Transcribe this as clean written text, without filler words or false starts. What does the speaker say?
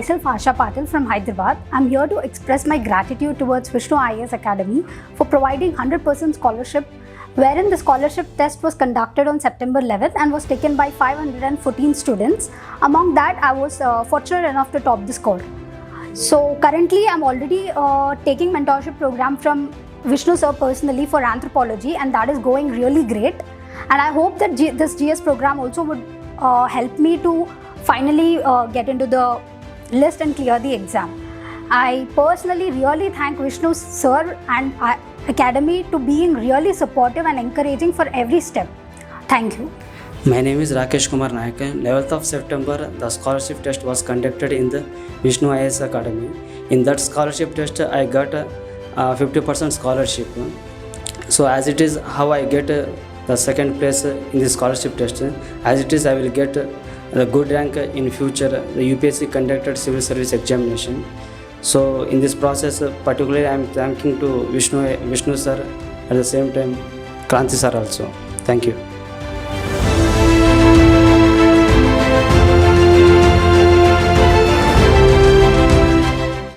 myself Asha Patel from Hyderabad. I'm here to express my gratitude towards Vishnu IAS Academy for providing 100% scholarship, wherein the scholarship test was conducted on September 11th and was taken by 514 students. Among that, I was fortunate enough to top the score. So currently, I'm already taking mentorship program from Vishnu sir personally for anthropology, and that is going really great. And I hope that this GS program also would help me to finally get into the list and clear the exam. I personally really thank Vishnu sir and Academy to being really supportive and encouraging for every step. Thank you. My name is RAAKESH NAIK. 11th of September, the scholarship test was conducted in the Vishnu IAS Academy. In that scholarship test, I got 50% scholarship. So as it is how I get the second place in the scholarship test, as it is I will get the good rank in future. The UPSC conducted civil service examination. So in this process, particularly I am thanking to Vishnu sir, at the same time Kranti sir also. Thank you.